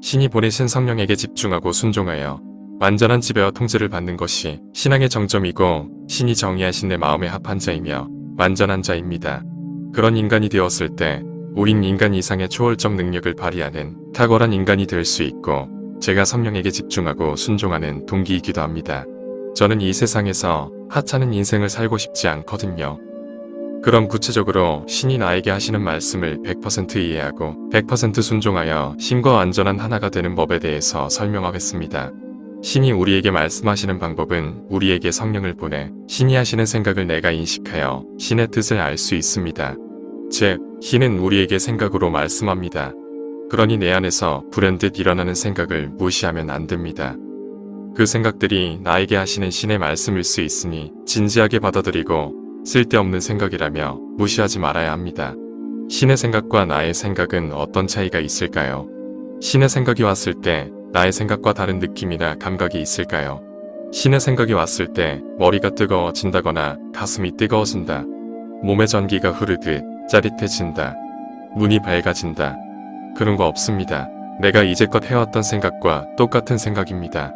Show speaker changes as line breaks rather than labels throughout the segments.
신이 보내신 성령에게 집중하고 순종하여 완전한 지배와 통제를 받는 것이 신앙의 정점이고 신이 정의하신 내 마음에 합한 자이며 완전한 자입니다. 그런 인간이 되었을 때 우린 인간 이상의 초월적 능력을 발휘하는 탁월한 인간이 될 수 있고 제가 성령에게 집중하고 순종하는 동기이기도 합니다. 저는 이 세상에서 하찮은 인생을 살고 싶지 않거든요. 그럼 구체적으로 신이 나에게 하시는 말씀을 100% 이해하고 100% 순종하여 신과 완전한 하나가 되는 법에 대해서 설명하겠습니다. 신이 우리에게 말씀하시는 방법은 우리에게 성령을 보내 신이 하시는 생각을 내가 인식하여 신의 뜻을 알 수 있습니다. 즉, 신은 우리에게 생각으로 말씀합니다. 그러니 내 안에서 불현듯 일어나는 생각을 무시하면 안 됩니다. 그 생각들이 나에게 하시는 신의 말씀일 수 있으니 진지하게 받아들이고 쓸데없는 생각이라며 무시하지 말아야 합니다. 신의 생각과 나의 생각은 어떤 차이가 있을까요? 신의 생각이 왔을 때 나의 생각과 다른 느낌이나 감각이 있을까요? 신의 생각이 왔을 때 머리가 뜨거워진다거나 가슴이 뜨거워진다. 몸에 전기가 흐르듯 짜릿해진다. 눈이 밝아진다. 그런 거 없습니다. 내가 이제껏 해왔던 생각과 똑같은 생각입니다.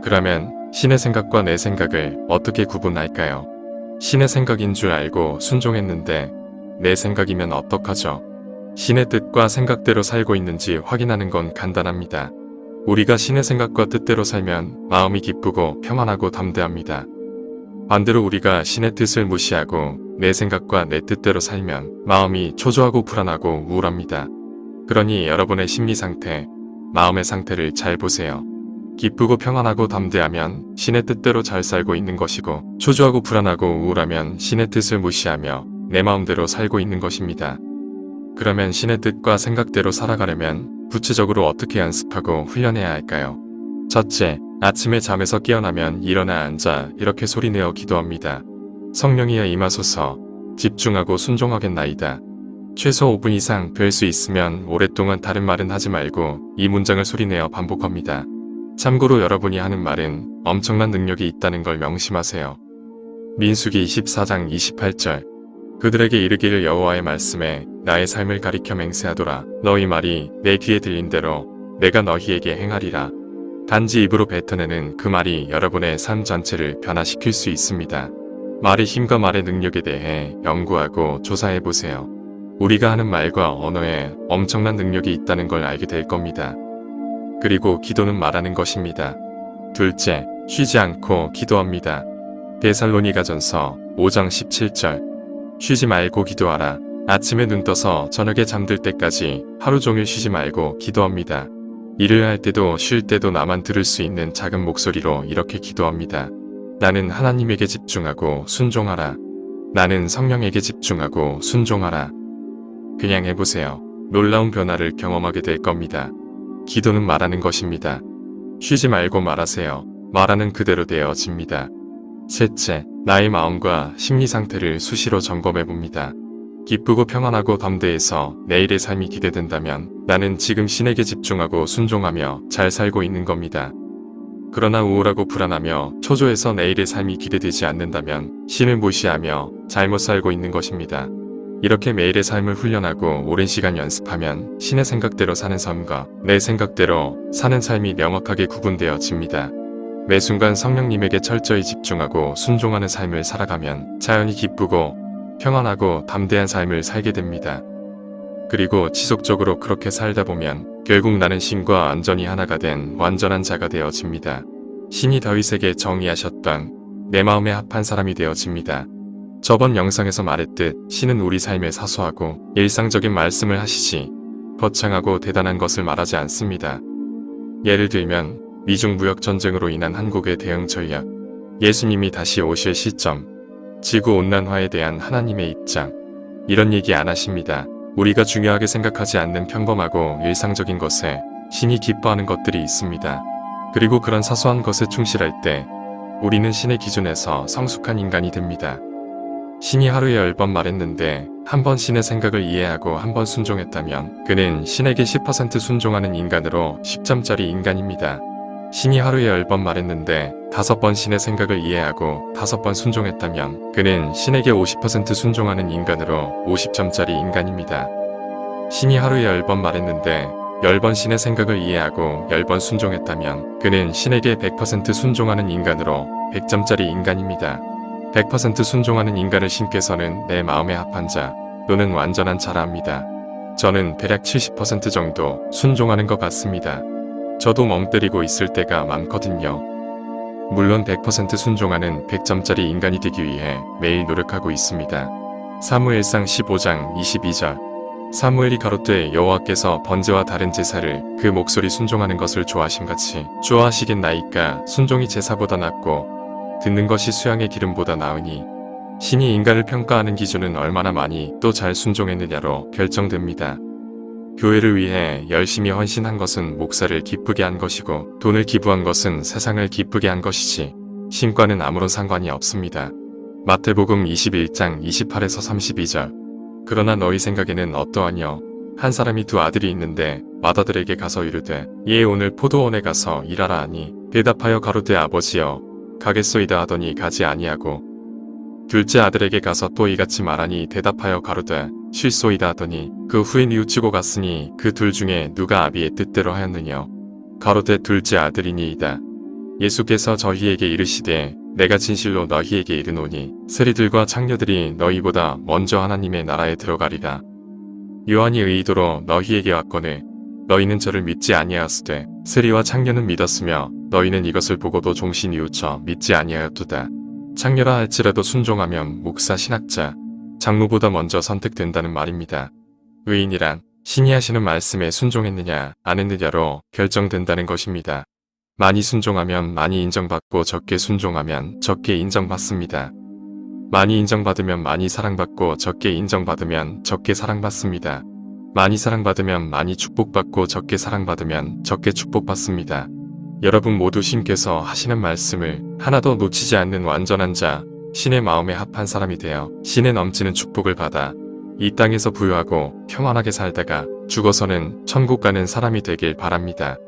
그러면 신의 생각과 내 생각을 어떻게 구분할까요? 신의 생각인 줄 알고 순종했는데 내 생각이면 어떡하죠? 신의 뜻과 생각대로 살고 있는지 확인하는 건 간단합니다. 우리가 신의 생각과 뜻대로 살면 마음이 기쁘고 평안하고 담대합니다. 반대로 우리가 신의 뜻을 무시하고 내 생각과 내 뜻대로 살면 마음이 초조하고 불안하고 우울합니다. 그러니 여러분의 심리 상태, 마음의 상태를 잘 보세요. 기쁘고 평안하고 담대하면 신의 뜻대로 잘 살고 있는 것이고 초조하고 불안하고 우울하면 신의 뜻을 무시하며 내 마음대로 살고 있는 것입니다. 그러면 신의 뜻과 생각대로 살아가려면 구체적으로 어떻게 연습하고 훈련해야 할까요? 첫째, 아침에 잠에서 깨어나면 일어나 앉아 이렇게 소리내어 기도합니다. 성령이여 임하소서. 집중하고 순종하겠나이다. 최소 5분 이상 될 수 있으면 오랫동안 다른 말은 하지 말고 이 문장을 소리내어 반복합니다. 참고로 여러분이 하는 말은 엄청난 능력이 있다는 걸 명심하세요. 민수기 24장 28절. 그들에게 이르기를 여호와의 말씀에 나의 삶을 가리켜 맹세하도라. 너희 말이 내 귀에 들린 대로 내가 너희에게 행하리라. 단지 입으로 뱉어내는 그 말이 여러분의 삶 전체를 변화시킬 수 있습니다. 말의 힘과 말의 능력에 대해 연구하고 조사해보세요. 우리가 하는 말과 언어에 엄청난 능력이 있다는 걸 알게 될 겁니다. 그리고 기도는 말하는 것입니다. 둘째, 쉬지 않고 기도합니다. 데살로니가전서 5장 17절. 쉬지 말고 기도하라. 아침에 눈 떠서 저녁에 잠들 때까지 하루 종일 쉬지 말고 기도합니다. 일을 할 때도 쉴 때도 나만 들을 수 있는 작은 목소리로 이렇게 기도합니다. 나는 하나님에게 집중하고 순종하라. 나는 성령에게 집중하고 순종하라. 그냥 해보세요. 놀라운 변화를 경험하게 될 겁니다. 기도는 말하는 것입니다. 쉬지 말고 말하세요. 말하는 그대로 되어집니다. 셋째, 나의 마음과 심리 상태를 수시로 점검해봅니다. 기쁘고 평안하고 담대해서 내일의 삶이 기대된다면 나는 지금 신에게 집중하고 순종하며 잘 살고 있는 겁니다. 그러나 우울하고 불안하며 초조해서 내일의 삶이 기대되지 않는다면 신을 무시하며 잘못 살고 있는 것입니다. 이렇게 매일의 삶을 훈련하고 오랜 시간 연습하면 신의 생각대로 사는 삶과 내 생각대로 사는 삶이 명확하게 구분되어집니다. 매 순간 성령님에게 철저히 집중하고 순종하는 삶을 살아가면 자연히 기쁘고 평안하고 담대한 삶을 살게 됩니다. 그리고 지속적으로 그렇게 살다 보면 결국 나는 신과 완전히 하나가 된 완전한 자가 되어집니다. 신이 다윗에게 정의하셨던 내 마음에 합한 사람이 되어집니다. 저번 영상에서 말했듯 신은 우리 삶에 사소하고 일상적인 말씀을 하시지 거창하고 대단한 것을 말하지 않습니다. 예를 들면 미중 무역 전쟁으로 인한 한국의 대응 전략, 예수님이 다시 오실 시점, 지구온난화에 대한 하나님의 입장, 이런 얘기 안 하십니다. 우리가 중요하게 생각하지 않는 평범하고 일상적인 것에 신이 기뻐하는 것들이 있습니다. 그리고 그런 사소한 것에 충실할 때 우리는 신의 기준에서 성숙한 인간이 됩니다. 신이 하루에 10번 말했는데 한 번 신의 생각을 이해하고 한 번 순종했다면 그는 신에게 10% 순종하는 인간으로 10점짜리 인간입니다. 신이 하루에 10번 말했는데 5번 신의 생각을 이해하고 5번 순종했다면 그는 신에게 50% 순종하는 인간으로 50점짜리 인간입니다. 신이 하루에 10번 말했는데 10번 신의 생각을 이해하고 10번 순종했다면 그는 신에게 100% 순종하는 인간으로 100점짜리 인간입니다. 100% 순종하는 인간을 신께서는 내 마음에 합한 자 또는 완전한 자라 합니다. 저는 대략 70% 정도 순종하는 것 같습니다. 저도 멍때리고 있을 때가 많거든요. 물론 100% 순종하는 100점짜리 인간이 되기 위해 매일 노력하고 있습니다. 사무엘상 15장 22절 사무엘이 가로되 여호와께서 번제와 다른 제사를 그 목소리 순종하는 것을 좋아하심같이 좋아하시겠나이까. 순종이 제사보다 낫고 듣는 것이 수양의 기름보다 나으니 신이 인간을 평가하는 기준은 얼마나 많이 또 잘 순종했느냐로 결정됩니다. 교회를 위해 열심히 헌신한 것은 목사를 기쁘게 한 것이고 돈을 기부한 것은 세상을 기쁘게 한 것이지 신과는 아무런 상관이 없습니다. 마태복음 21장 28에서 32절 그러나 너희 생각에는 어떠하뇨? 한 사람이 두 아들이 있는데 맏아들에게 가서 이르되 얘 오늘 포도원에 가서 일하라 하니 대답하여 가로되 아버지여 가겠소이다 하더니 가지 아니하고 둘째 아들에게 가서 또 이같이 말하니 대답하여 가로되 쉴소이다 하더니 그 후에 뉘우치고 갔으니 그 둘 중에 누가 아비의 뜻대로 하였느냐? 가로되 둘째 아들이니이다. 예수께서 저희에게 이르시되 내가 진실로 너희에게 이르노니 세리들과 창녀들이 너희보다 먼저 하나님의 나라에 들어가리라. 요한이 의도로 너희에게 왔거늘 너희는 저를 믿지 아니하였으되 세리와 창녀는 믿었으며 너희는 이것을 보고도 종시 뉘우쳐 믿지 아니하였도다. 창녀라 할지라도 순종하면 목사 신학자 장로보다 먼저 선택된다는 말입니다. 의인이란 신이 하시는 말씀에 순종했느냐 안 했느냐로 결정된다는 것입니다. 많이 순종하면 많이 인정받고 적게 순종하면 적게 인정받습니다. 많이 인정받으면 많이 사랑받고 적게 인정받으면 적게 사랑받습니다. 많이 사랑받으면 많이 축복받고 적게 사랑받으면 적게 축복받습니다. 여러분 모두 신께서 하시는 말씀을 하나도 놓치지 않는 완전한 자, 신의 마음에 합한 사람이 되어 신의 넘치는 축복을 받아 이 땅에서 부유하고 평안하게 살다가 죽어서는 천국 가는 사람이 되길 바랍니다.